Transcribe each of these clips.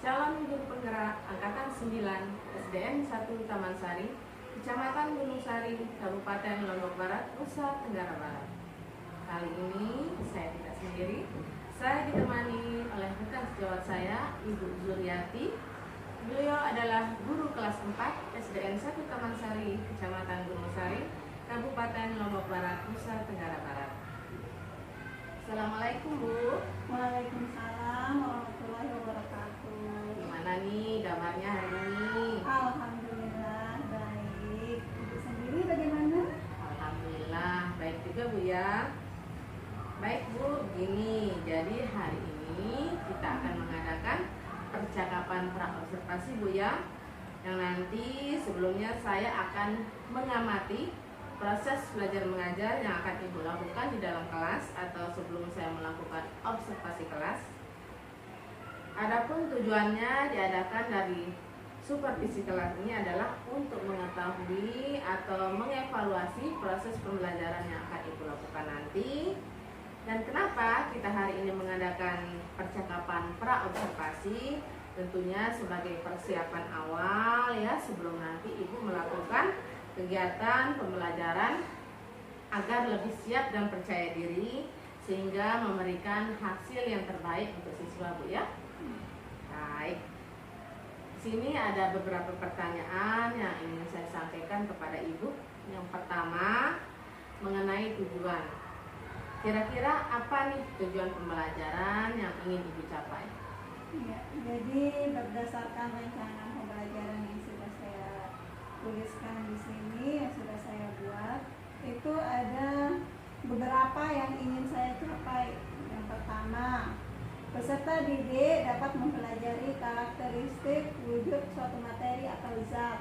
calon guru penggerak Angkatan 9 SDN 1 Taman Sari, Kecamatan Gunung Sari, Kabupaten Lombok Barat, Nusa Tenggara Barat. Kali ini saya tidak sendiri, saya ditemani oleh rekan sejawat saya, Ibu Zuriati. Beliau adalah guru kelas 4 SDN 1 Taman Sari, Kecamatan Gunung Sari, Kabupaten Lombok Barat, Nusa Tenggara Barat. Assalamualaikum Bu. Waalaikumsalam warahmatullahi wabarakatuh. Gimana nih kabarnya hari ini? Alhamdulillah baik. Ibu sendiri bagaimana? Alhamdulillah baik juga Bu ya. Baik Bu, gini, jadi hari ini kita akan mengadakan percakapan praobservasi Bu ya. Yang nanti sebelumnya saya akan mengamati proses belajar mengajar yang akan Ibu lakukan di dalam kelas atau sebelum saya melakukan observasi kelas. Adapun tujuannya diadakan dari supervisi kelas ini adalah untuk mengetahui atau mengevaluasi proses pembelajaran yang akan Ibu lakukan nanti. Dan kenapa kita hari ini mengadakan percakapan praobservasi? Tentunya sebagai persiapan awal ya, sebelum nanti Ibu melakukan kegiatan pembelajaran agar lebih siap dan percaya diri sehingga memberikan hasil yang terbaik untuk siswa Bu ya. Baik. Di sini ada beberapa pertanyaan yang ingin saya sampaikan kepada Ibu. Yang pertama mengenai tujuan. Kira-kira apa nih tujuan pembelajaran yang ingin Ibu capai? Ya, jadi berdasarkan rencana pembelajaran yang sudah saya tuliskan di sini, yang sudah saya buat, itu ada beberapa yang ingin saya capai. Yang pertama, peserta didik dapat mempelajari karakteristik wujud suatu materi atau zat.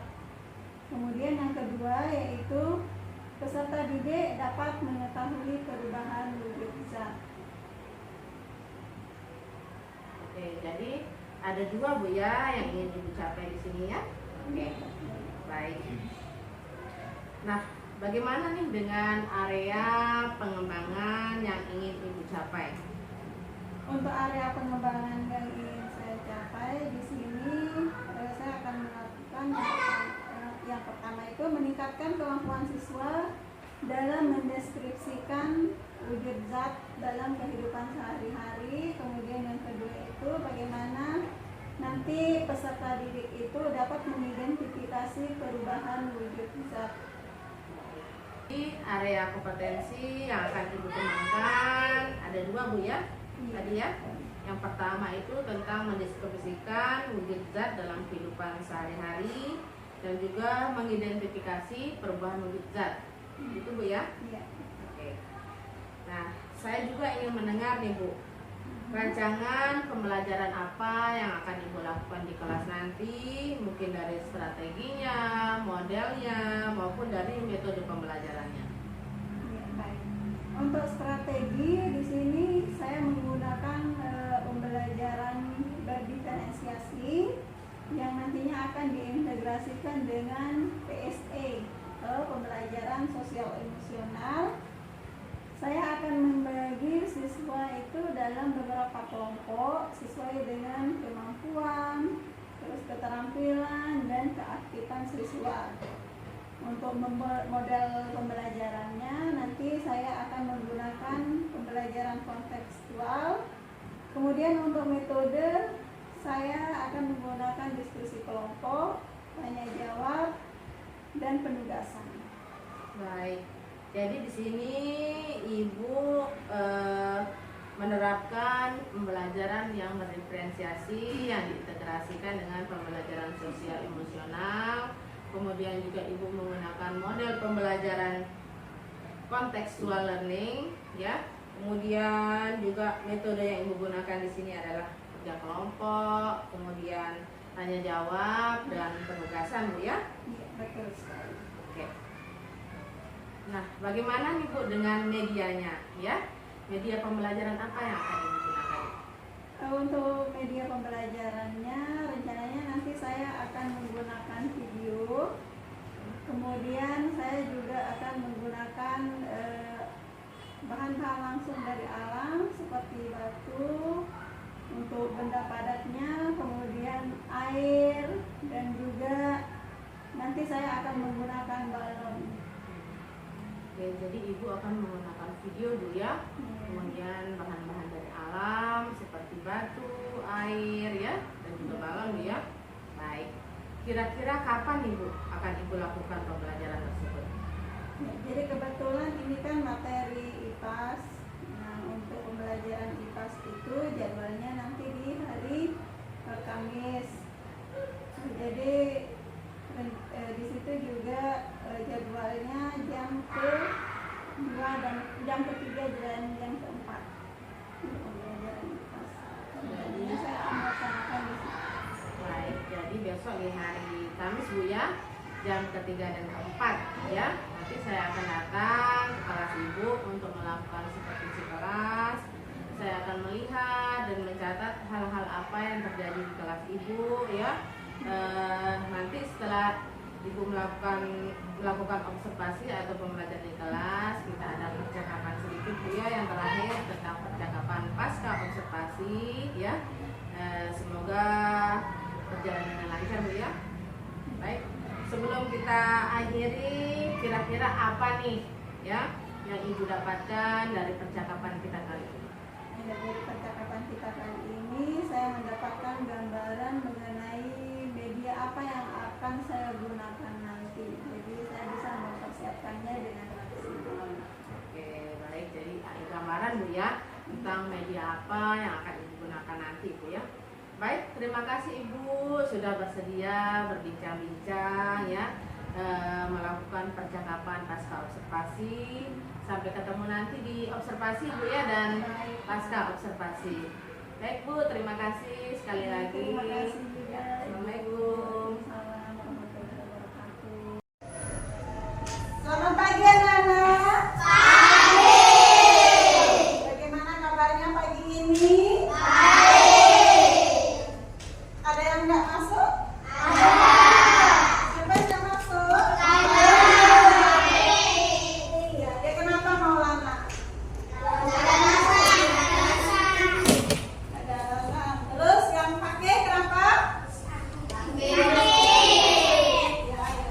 Kemudian yang kedua yaitu peserta didik dapat mengetahui perubahan wujud zat. Oke, jadi ada dua Bu ya yang ingin Ibu capai di sini ya. Oke. Baik. Nah, bagaimana nih dengan area pengembangan yang ingin Ibu capai? Untuk area pengembangan yang ingin saya capai di sini, saya akan melakukan yang pertama itu meningkatkan kemampuan siswa dalam mendeskripsikan wujud zat dalam kehidupan sehari-hari. Kemudian yang kedua itu bagaimana nanti peserta didik itu dapat mengidentifikasi perubahan wujud zat. Di area kompetensi yang akan Ibu kembangkan ada dua Bu ya. Tadi ya. Yang pertama itu tentang mendeskripsikan wujud zat dalam kehidupan sehari-hari dan juga mengidentifikasi perubahan wujud zat. Itu Bu ya? Iya. Oke. Nah, saya juga ingin mendengar nih Bu, rancangan pembelajaran apa yang akan Ibu lakukan di kelas nanti, mungkin dari strateginya, modelnya, maupun dari metode pembelajarannya. Ya, baik. Untuk strategi di sini saya menggunakan pembelajaran berdiferensiasi yang nantinya akan diintegrasikan dengan PSE atau pembelajaran sosial emosional. Saya akan membagi siswa itu dalam beberapa kelompok sesuai dengan kemampuan, terus keterampilan dan keaktifan siswa. Untuk model pembelajarannya nanti saya akan menggunakan pembelajaran kontekstual. Kemudian untuk metode saya akan menggunakan diskusi kelompok, tanya jawab, dan penugasan. Baik. Jadi di sini Ibu menerapkan pembelajaran yang berdiferensiasi yang diintegrasikan dengan pembelajaran sosial emosional. Kemudian juga Ibu menggunakan model pembelajaran contextual learning, ya. Kemudian juga metode yang Ibu gunakan di sini adalah kerja kelompok, kemudian tanya jawab dan penugasan, Bu ya. Iya, betul sekali. Oke. Nah, bagaimana nih Bu dengan medianya, ya? Media pembelajaran apa yang akan Ibu gunakan? Untuk media pembelajarannya, rencananya nanti saya akan menggunakan video. Kemudian saya juga akan menggunakan bahan-bahan langsung dari alam seperti batu untuk benda padatnya, kemudian nanti saya akan menggunakan balon. Oke, jadi ibu akan menggunakan video dulu ya. Kemudian bahan-bahan dari alam seperti batu, air ya, dan juga balon ya. Baik. Kira-kira kapan ibu akan ibu lakukan pembelajaran tersebut? Ya, jadi kebetulan ini kan materi IPAS. Nah, untuk pembelajaran IPAS itu jadwalnya nanti di hari Kamis. Jadi di situ juga jadwalnya jam ke-2 dan jam ke-3 dan jam ke-4 untuk pembelajaran IPAS. Jadi saya akan melaksanakan di situ. Baik, jadi besok di hari Kamis Bu ya, jam ke-3 dan ke-4 ya. Nanti saya akan datang ke kelas ibu untuk melakukan supervisi kelas. Saya akan melihat dan mencatat hal-hal apa yang terjadi di kelas ibu ya. Nanti setelah ibu melakukan observasi atau pembelajaran di kelas, kita ada percakapan sedikit Bu ya, yang terakhir tentang percakapan pasca observasi ya. Semoga berjalan dengan lancar Bu ya. Baik, sebelum kita akhiri, kira-kira apa nih ya yang ibu dapatkan dari percakapan kita kali ini? Dari percakapan kita kali ini saya mendapatkan gambaran mengenai media apa yang akan saya gunakan nanti. Jadi saya bisa mempersiapkannya dengan maksimal. Oke, baik. Jadi ada gambaran Bu ya tentang media apa yang akan ibu gunakan nanti Bu ya. Baik, terima kasih Ibu sudah bersedia berbincang-bincang ya, melakukan percakapan pasca observasi. Sampai ketemu nanti di observasi Bu ya, dan pasca observasi. Baik Bu, terima kasih sekali lagi. Terima kasih juga. Assalamualaikum. Waalaikumsalam warahmatullahi wabarakatuh. Selamat pagi anak-anak. Pagi. Bagaimana kabarnya pagi ini? Ada yang nggak masuk? Ada. Siapa yang nggak masuk? Ada. Iya, dia kenapa mau lama? Ada alasan. Terus yang pakai kenapa? Ya,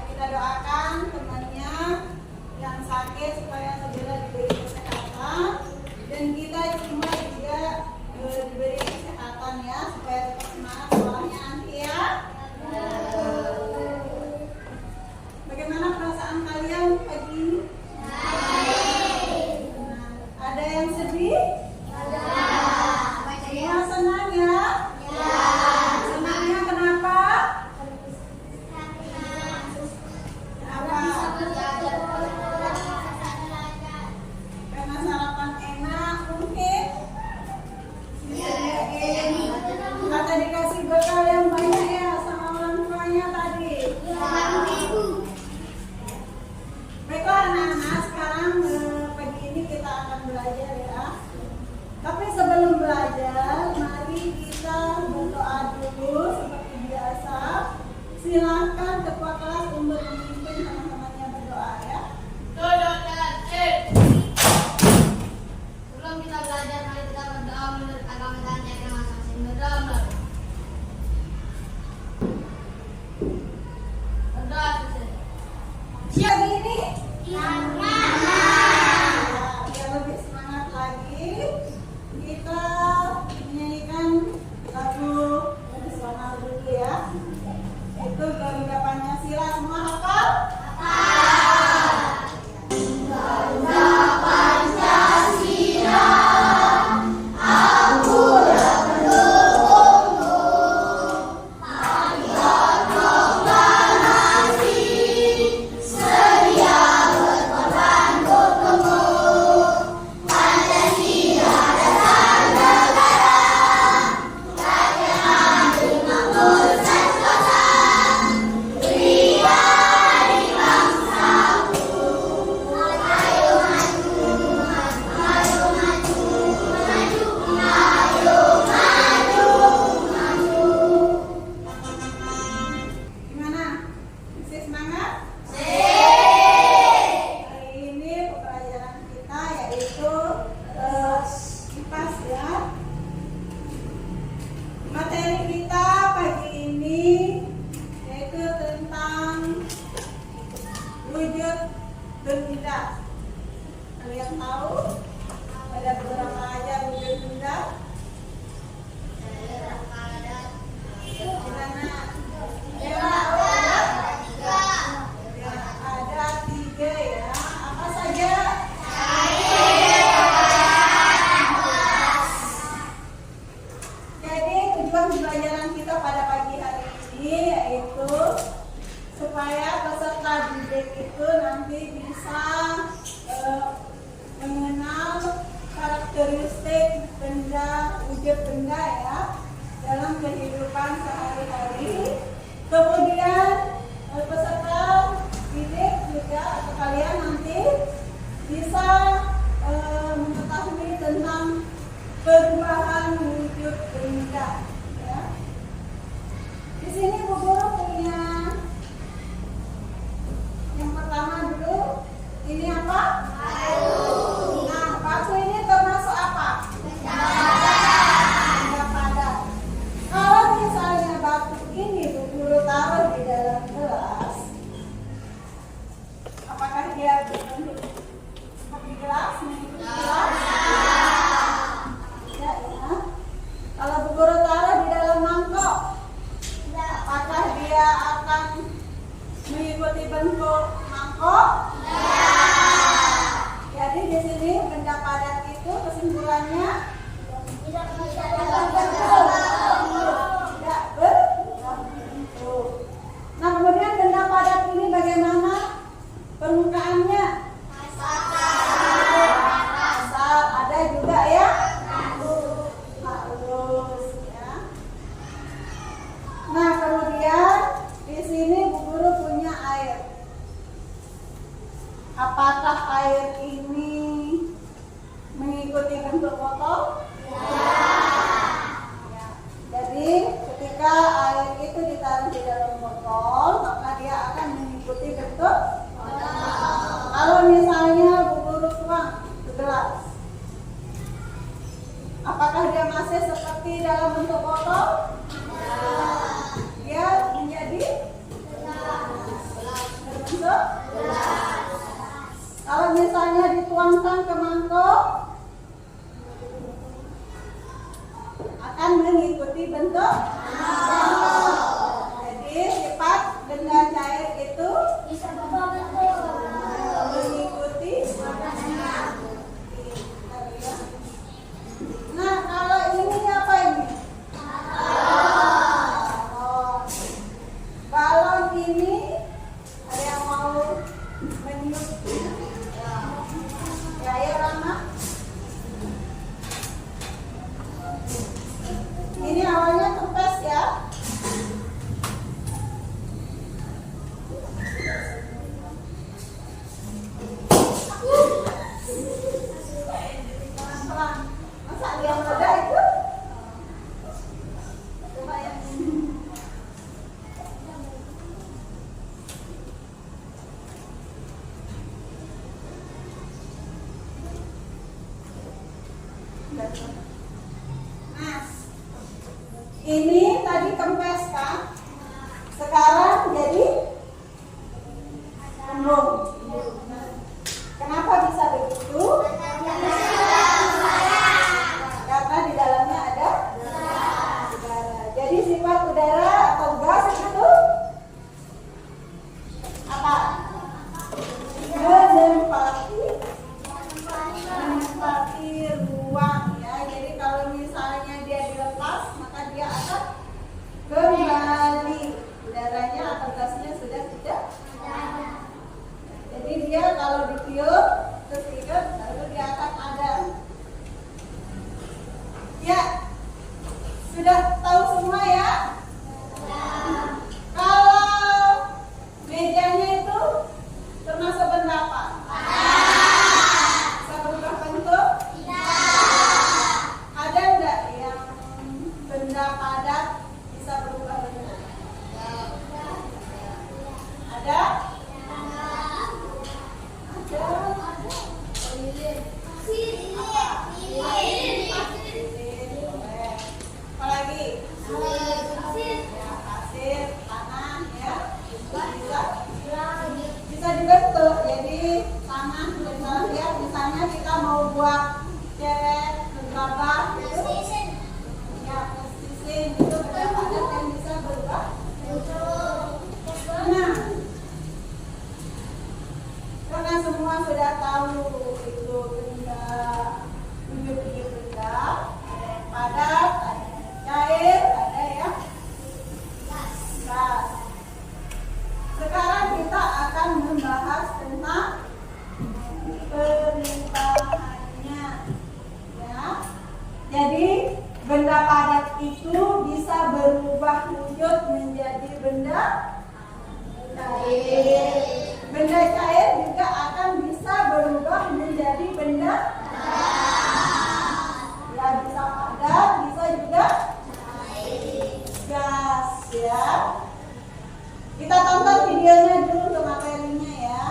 kita doakan temannya yang sakit supaya segera diberi kesehatan, dan kita semua juga diberi kesehatan ya, supaya tetap semangat sekolahnya nanti ya. Bagaimana perasaan kalian pagi ini? Nah, ada yang sedih? Semua senang ya? Senangnya kenapa? Apa? Karena sarapan enak mungkin? Kata dikasih bekal yang banyak ya sama orang tuanya tadi. Baiklah anak-anak, sekarang pagi ini kita akan belajar ya. Tapi sebelum belajar, mari kita berdoa dulu seperti biasa. Silakan ketua kelas untuk memimpin teman-temannya berdoa ya. Sebelum kita belajar, mari kita berdoa menurut agama dan cara masing-masing. Berdoa. Berdoa selesai. Siap ini? Ya. Biar lebih semangat lagi, kita menyanyikan lagu tradisional dulu ya. Itu Garuda Pancasila, semua hafal? Sedia berkorban kita pada pagi hari ini yaitu supaya peserta didik itu nanti bisa mengenal karakteristik benda, wujud benda ya dalam kehidupan sehari-hari. Kemudian peserta didik juga atau kalian nanti bisa mengetahui tentang perubahan wujud benda. Ya. Di sini Bu Guru punya yang pertama dulu. Ini apa? Batu. Nah, batu ini termasuk apa? Benda padat. Kalau misalnya batu ini Bu Guru taruh di dalam gelas, apakah dia berbentuk seperti gelas? Tidak ya. Kalau Bu Guru taruh di dalam mangkok, apakah dia akan mengikuti bentuk mangkok? Jadi di sini benda padat itu kesimpulannya tidak berbentuk. Nah, kemudian benda padat ini bagaimana permukaannya? Kasar, ada juga ya halus ya. Nah, kemudian di sini Bu Guru punya air. Apakah air ini mengikuti bentuk botol? Ya. Jadi ketika air itu ditaruh di dalam botol, maka dia akan mengikuti bentuk botol. Kalau misalnya Bu Guru tuang ke gelas, apakah dia masih seperti dalam bentuk botol? Dia menjadi berbentuk. Kalau misalnya dituangkan ke mangkok, akan mengikuti bentuk mangkok. Jadi sifat benda cair itu Bisa berubah bentuk. mengikuti warnanya. Nah, kalau ini apa ini? Balon. Balon ini ada yang mau meniup? Ya, Rama. Ini awalnya kempes ya. Pelan-pelan. Masa dia meledak itu? Coba yang ini. Nah, ini tadi kempes kan? Sekarang jadi embun. Kenapa bisa begitu? Karena di dalamnya ada udara. Jadi sifat udara atau gas itu apa? Menempati ruang ya. Jadi kalau misalnya dia dilepas, maka dia akan kembali. Udaranya atau gasnya sudah tidak. Jadi dia kalau ditiup, terus hidup, lalu dia akan ada. Ya, sudah tahu semua ya? Kalau mejanya itu termasuk benda apa? Bisa berubah bentuk? Ada enggak yang benda padat bisa berubah bentuk? Ada? Apalagi? Ya, pasir, tanah ya. Bisa dibentuk. Jadi tanah misalnya kita mau buat ceret, gegabah, ya, plastisen itu benda padat yang bisa berubah wujud menjadi benda cair. Benda cair juga akan bisa berubah menjadi benda ya, bisa padat, bisa juga gas ya. Kita tonton videonya dulu untuk materinya ya.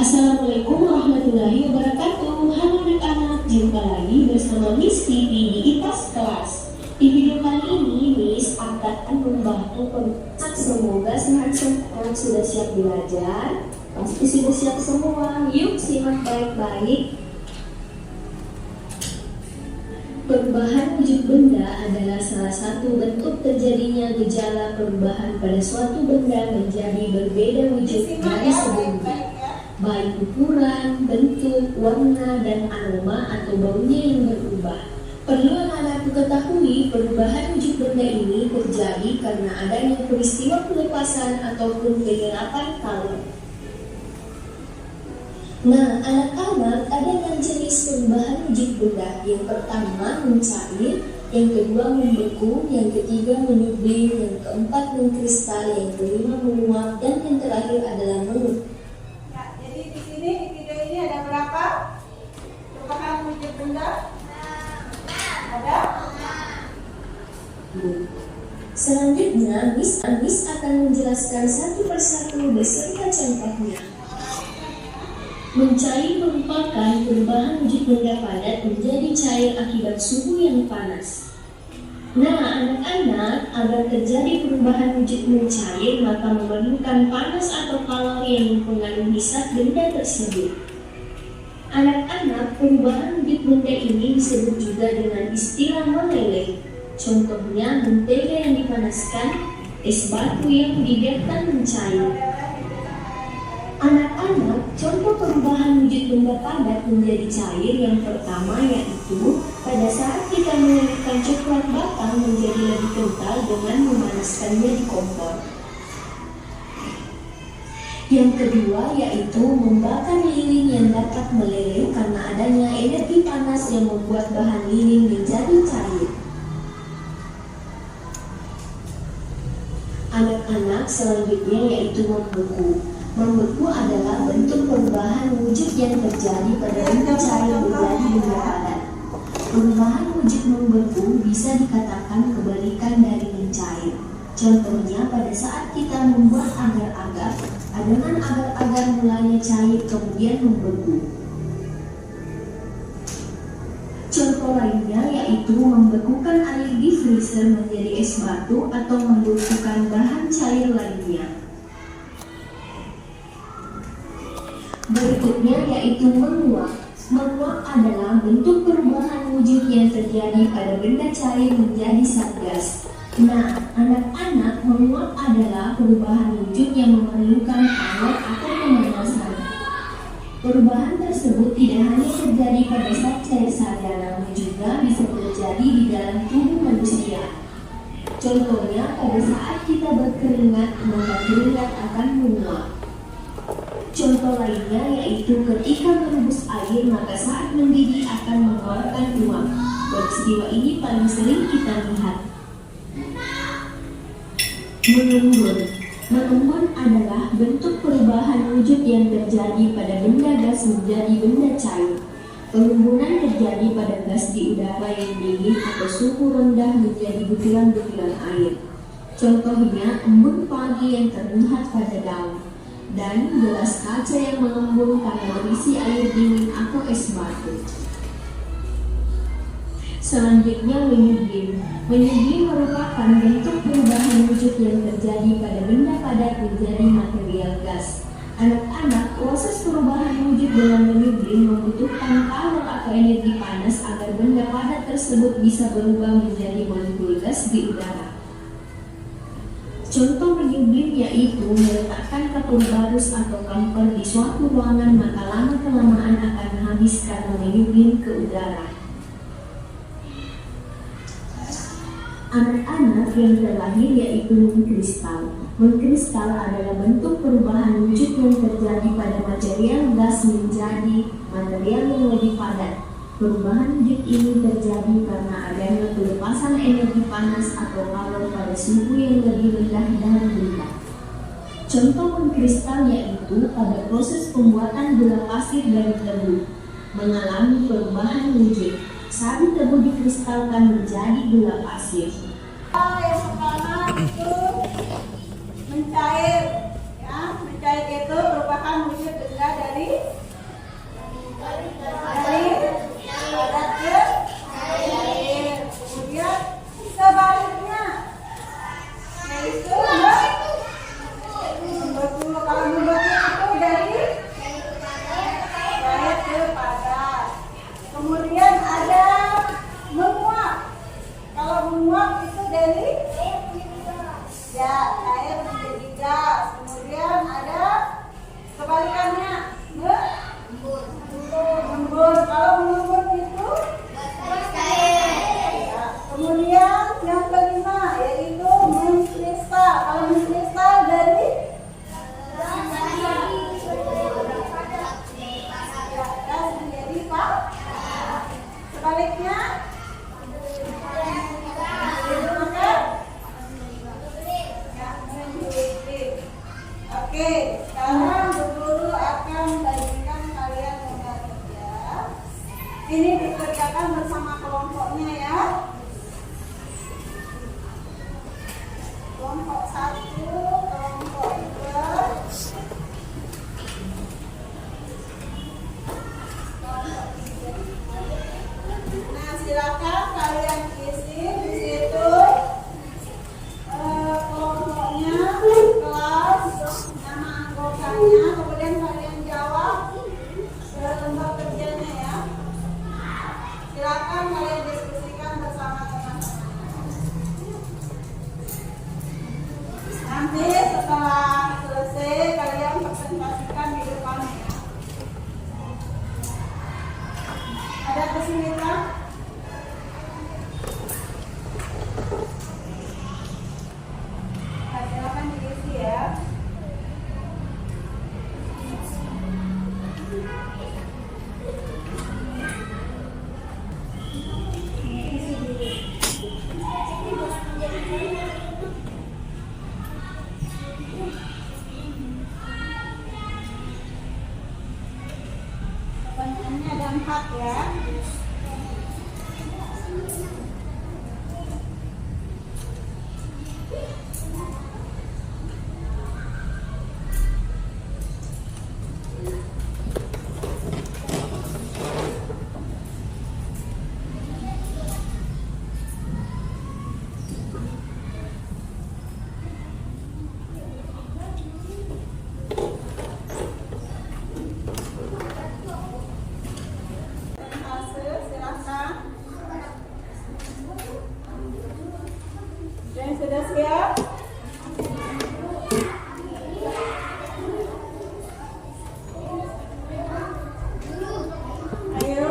Assalamualaikum warahmatullahi wabarakatuh. Halo anak-anak, jumpa lagi bersama Miss Vivi di IPAS Kelas. Di video kali ini Miss akan membantu pemirsa. Semoga sehat-sehat, sudah siap belajar. Pasti sudah siap semua. Yuk simak baik-baik. Perubahan wujud benda adalah salah satu bentuk terjadinya gejala perubahan pada suatu benda menjadi berbeda wujud dari sebelumnya, baik ukuran, bentuk, warna, dan aroma atau baunya yang berubah. Perlu anak-anak ketahui, perubahan wujud benda ini terjadi karena adanya peristiwa pelepasan ataupun penyerapan kalori. Nah, anak-anak, ada 6 jenis perubahan wujud benda. Yang pertama mencair, yang kedua membeku, yang ketiga menyublim, yang keempat mengkristal, yang kelima menguap, dan yang terakhir adalah menguap. Ya, jadi di sini di video ini ada berapa perubahan wujud benda? Ada? Selanjutnya, Miss akan menjelaskan satu persatu beserta contohnya. Mencair merupakan perubahan wujud benda padat menjadi cair akibat suhu yang panas. Nah, anak-anak, agar terjadi perubahan wujud mencair, maka memerlukan panas atau kalori yang mempengaruhi zat benda tersebut. Anak-anak, perubahan wujud benda ini disebut juga dengan istilah meleleh. Contohnya, mentega yang dipanaskan, es batu yang dibiarkan mencair. Anak-anak, contoh perubahan wujud benda padat menjadi cair yang pertama yaitu pada saat kita melelehkan coklat batang menjadi lebih kental dengan memanaskannya di kompor. Yang kedua yaitu membakar lilin yang dapat meleleh karena adanya energi panas yang membuat bahan lilin menjadi cair. Anak-anak, selanjutnya yaitu membeku. Membeku adalah bentuk perubahan wujud yang terjadi pada benda cair menjadi benda padat. Perubahan wujud membeku bisa dikatakan kebalikan dari mencair. Contohnya pada saat kita membuat agar-agar, adonan agar-agar mulanya cair kemudian membeku. Contoh lainnya yaitu membekukan air di freezer menjadi es batu atau membekukan bahan cair lainnya. Berikutnya yaitu menguap. Menguap adalah bentuk perubahan wujud yang terjadi pada benda cair menjadi zat gas. Nah, anak-anak, menguap adalah perubahan wujud yang memerlukan air atau pemanasan. Perubahan tersebut tidak hanya terjadi pada zat cair saja, namun juga bisa terjadi di dalam tubuh manusia. Contohnya, pada saat kita berkeringat, maka keringat akan menguap. Contoh lainnya yaitu ketika merebus air, maka saat mendidih akan mengeluarkan uap. Peristiwa ini paling sering kita lihat. Mengembun. Mengembun adalah bentuk perubahan wujud yang terjadi pada benda gas menjadi benda cair. Pengembunan terjadi pada gas di udara yang dingin atau suhu rendah menjadi butiran-butiran air. Contohnya embun pagi yang terlihat pada daun, dan gelas kaca yang mengembun karena berisi air dingin atau es batu. Selanjutnya menyublim. Menyublim merupakan bentuk perubahan wujud yang terjadi pada benda padat menjadi material gas. Anak-anak, proses perubahan wujud dengan menyublim membutuhkan kalor atau energi panas agar benda padat tersebut bisa berubah menjadi molekul gas di udara. Contoh menyublim yaitu meletakkan kapur barus atau kamper di suatu ruangan, maka lama-kelamaan akan habis karena menyublim ke udara. Anak-anak yang terlahir yaitu mengkristal. Mengkristal adalah bentuk perubahan wujud yang terjadi pada material gas menjadi material yang lebih padat. Perubahan wujud ini terjadi karena adanya pelepasan energi panas atau kalor pada suhu yang lebih rendah dan rendah. Contoh mengkristal yaitu pada proses pembuatan gula pasir dari tebu mengalami perubahan wujud. Saat tebu dikristalkan menjadi gula pasir. Yang pertama itu mencair, ya, mencair itu merupakan wujud benda dari padat ke cair. Kemudian sebaliknya yaitu membeku. Kalau membeku itu dari cair ke padat. Kemudian ada menguap. Kalau menguap itu dari ya air menjadi gas. Kemudian ada kebalikannya mengembun. Kalau mengembun itu ya. Kemudian yang kelima yaitu mengkristal. Kalau mengkristal dari gas menjadi padat. Sebaliknya oke, sekarang Bu Guru akan bagikan kalian lomba kerja. Ini dikerjakan bersama kelompoknya ya. Kelompok 1, kelompok 2, kelompok 3. Nah, silakan kalian isi di situ kelompoknya, kelas, nama anggotanya, kemudian kalian jawab lembar kerjanya ya. Silakan kalian diskusikan bersama teman-teman. Nanti setelah selesai kalian presentasikan di depan ya. Ada kesulitan? Nah, silakan diisi ya. Isi dulu. Pertanyaannya ada 4 ya. Silakan. Dan sudah siap? Ayo.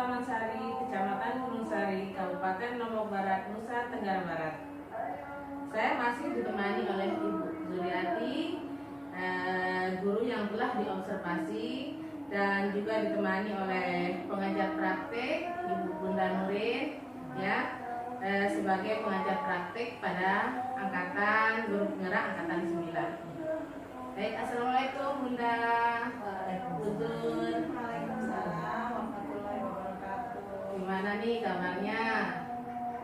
Taman Sari, Kecamatan Gunung Sari, Kabupaten Lombok Barat, Nusa Tenggara Barat. Saya masih ditemani oleh Ibu Zuliati, guru yang telah diobservasi, dan juga ditemani oleh pengajar praktek Ibu Bunda Nurin, ya, sebagai pengajar praktek pada angkatan guru penggerak angkatan 9. Baik, assalamualaikum Bunda. Waalaikumsalam. Waalaikumsalam warahmatullahi wabarakatuh. Gimana nih kabarnya?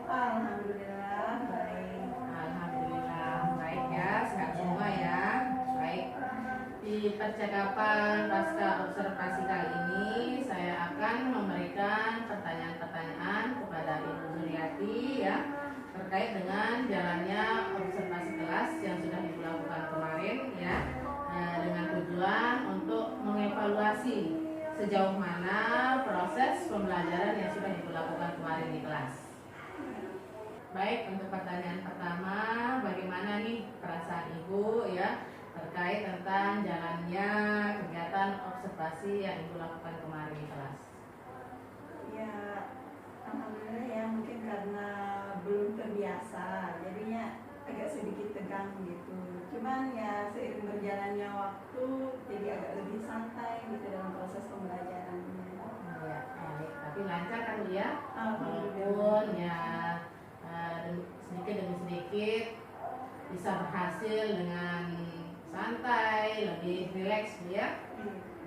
Alhamdulillah baik. Alhamdulillah baik ya, sehat semua ya. Baik. Di percakapan pasca observasi kali ini saya akan memberikan pertanyaan-pertanyaan kepada Ibu Zuliati ya, terkait dengan jalannya observasi kelas yang sudah Ibu lakukan kemarin ya, dengan tujuan untuk mengevaluasi sejauh mana proses pembelajaran yang sudah Ibu lakukan kemarin di kelas. Baik, untuk pertanyaan pertama, bagaimana nih perasaan Ibu ya terkait tentang jalannya kegiatan observasi yang Ibu lakukan kemarin di kelas? Ya, alhamdulillah ya, mungkin karena belum terbiasa, jadinya agak sedikit tegang gitu. Cuman ya seiring berjalannya waktu, jadi agak lebih santai gitu dalam proses pembelajarannya. Ya, baik. Tapi lancar kan Bu ya? Alhamdulillah. Walaupun ya sedikit demi sedikit bisa berhasil dengan santai, lebih rileks ya.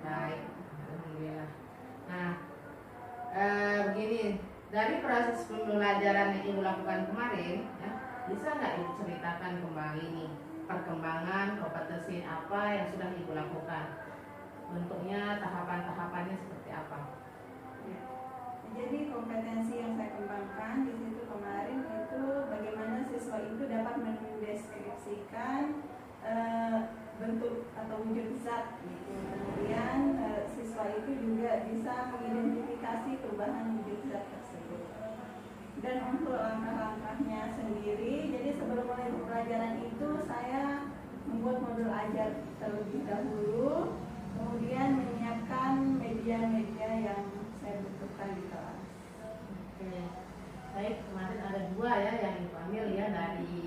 Baik, alhamdulillah. Nah, begini, dari proses pembelajaran yang Ibu lakukan kemarin, ya, bisa nggak Ibu ceritakan kembali nih perkembangan kompetensi apa yang sudah Ibu lakukan? Bentuknya, tahapan-tahapannya seperti apa? Ya. Jadi kompetensi yang saya kembangkan di situ kemarin itu bagaimana siswa itu dapat mendeskripsikan bentuk atau wujud zat gitu. Kemudian siswa itu juga bisa mengidentifikasi perubahan wujud zat tersebut. Dan untuk langkah-langkahnya sendiri, jadi sebelum mulai pembelajaran itu saya membuat modul ajar terlebih dahulu, kemudian menyiapkan media-media yang saya butuhkan di kelas. Oke. Baik, kemarin ada dua ya yang Ibu ambil ya dari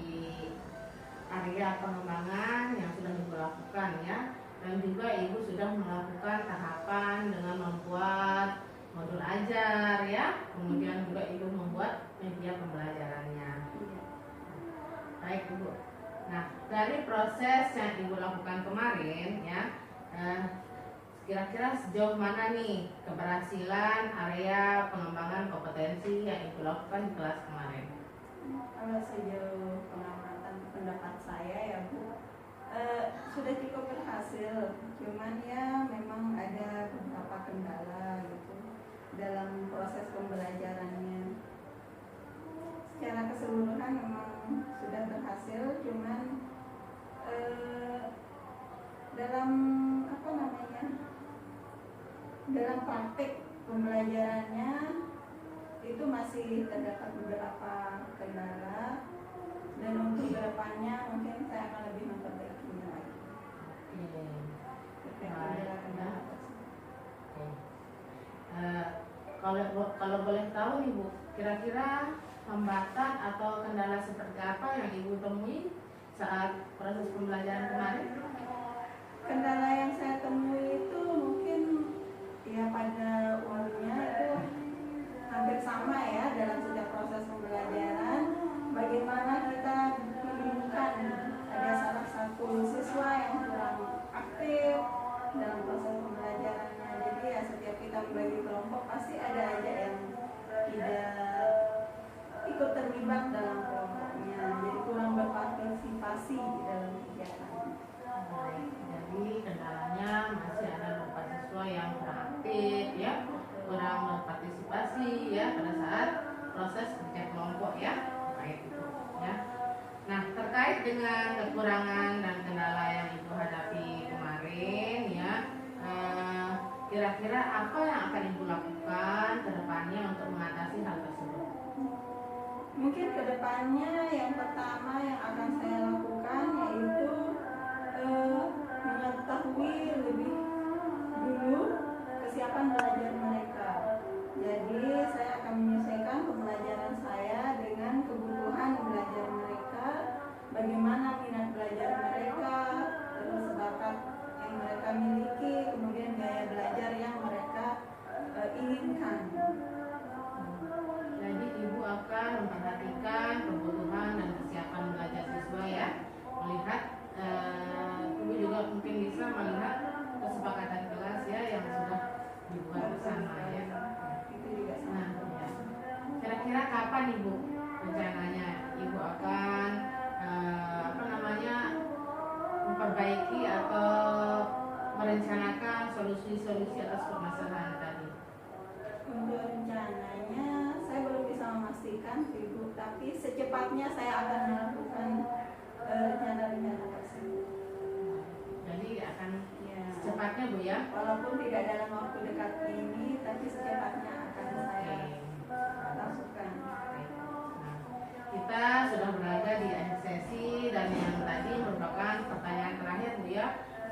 area pengembangan yang sudah Ibu lakukan ya, dan juga Ibu sudah melakukan tahapan dengan membuat modul ajar ya, kemudian juga Ibu membuat media pembelajarannya. Baik Ibu. Nah, dari proses yang Ibu lakukan kemarin ya, kira-kira sejauh mana nih keberhasilan area pengembangan kompetensi yang Ibu lakukan di kelas kemarin? Kalau sejauh pengamatan pendapat saya ya Bu, sudah cukup berhasil. Cuman ya memang ada beberapa kendala gitu dalam proses pembelajarannya. Secara keseluruhan memang sudah berhasil, cuman dalam dalam praktik pembelajarannya itu masih terdapat beberapa kendala, dan untuk kedepannya mungkin saya akan lebih memperbaikinya lagi. Kendala-kendala tersebut. Kalau boleh tahu nih Bu, kira-kira hambatan atau kendala seperti apa yang Ibu temui saat proses pembelajaran kemarin? Kendala yang saya temui itu mungkin ya pada umumnya itu hampir sama ya dalam setiap proses pembelajaran. Bagaimana kita menemukan ada salah satu siswa yang kurang aktif dalam proses pembelajarannya. Jadi ya setiap kita membagi kelompok pasti ada aja yang tidak ikut terlibat dalam kelompoknya. Jadi kurang berpartisipasi di dalam kegiatan. Baik, jadi kendalanya masih ada beberapa siswa yang kurang aktif ya, kurang berpartisipasi ya pada saat proses kerja kelompok ya. Baik itu ya. Nah, terkait dengan kekurangan dan kendala yang Ibu hadapi kemarin ya, kira-kira apa yang akan Ibu lakukan ke depannya untuk mengatasi hal tersebut? Mungkin kedepannya yang pertama yang akan saya lakukan yaitu mengetahui lebih dulu kesiapan belajar mereka. Jadi kira-kira kapan Ibu rencananya Ibu akan memperbaiki atau merencanakan solusi-solusi atas permasalahan tadi? Untuk rencananya saya belum bisa memastikan Ibu, tapi secepatnya saya akan melakukan rencana-rencana tersebut. Jadi akan Ya. secepatnya Bu ya. Walaupun tidak dalam waktu dekat ini, tapi secepatnya akan saya lakukan. Nah, kita sudah berada di akhir sesi dan yang tadi merupakan pertanyaan terakhir Bu ya.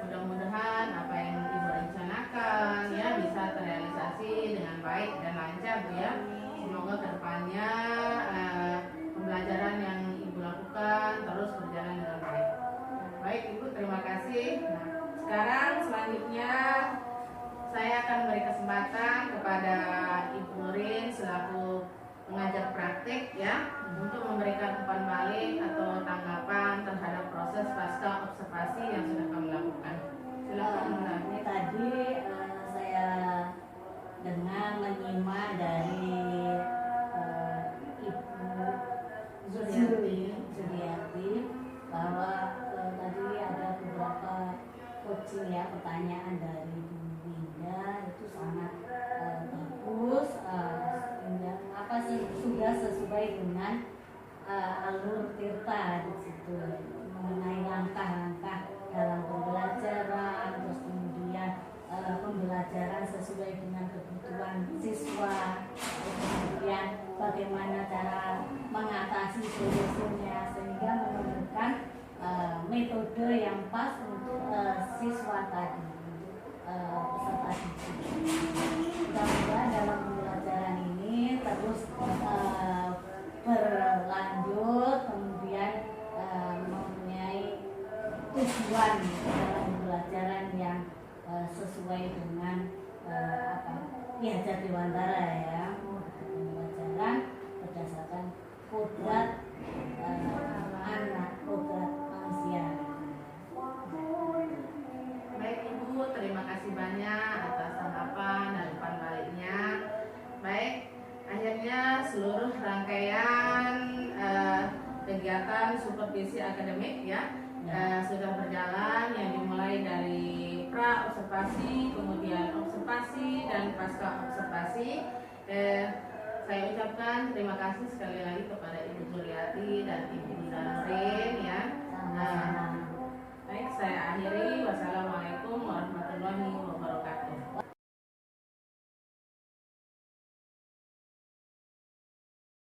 Mudah-mudahan apa yang Ibu rencanakan ya bisa terrealisasi dengan baik dan lancar Bu ya. Semoga kedepannya pembelajaran yang Ibu lakukan terus berjalan dengan baik. Baik Ibu, terima kasih. Nah, sekarang selanjutnya saya akan beri kesempatan kepada Ibu Rin selaku pengajar praktik ya untuk memberikan umpan balik atau tanggapan terhadap proses pasca observasi yang sudah kami lakukan. Silakan Mbak. Ini tadi saya dengar menyimak dari Ibu Zuriati bahwa tadi ada beberapa coaching ya, pertanyaan dari Bu Winda itu sangat bagus, apa sih sudah sesuai dengan alur Tirta di situ mengenai langkah-langkah dalam pembelajaran, terus kemudian pembelajaran sesuai dengan kebutuhan siswa, terus kemudian bagaimana cara mengatasi solusinya sehingga menemukan metode yang pas untuk siswa tadi, peserta didik. Mudah-mudahan dalam pembelajaran ini terus berlanjut, kemudian mempunyai tujuan dalam pembelajaran yang sesuai dengan Ki Hajar Dewantara ya, pembelajaran berdasarkan kodrat anak, kodrat manusia. Baik Ibu, terima kasih banyak atas tanggapan dan umpan baliknya. Baik, akhirnya seluruh rangkaian kegiatan supervisi akademik ya sudah berjalan, yang dimulai dari pra observasi, kemudian observasi dan pasca observasi. Saya ucapkan terima kasih sekali lagi kepada Ibu Zuriati dan Ibu Nurin ya.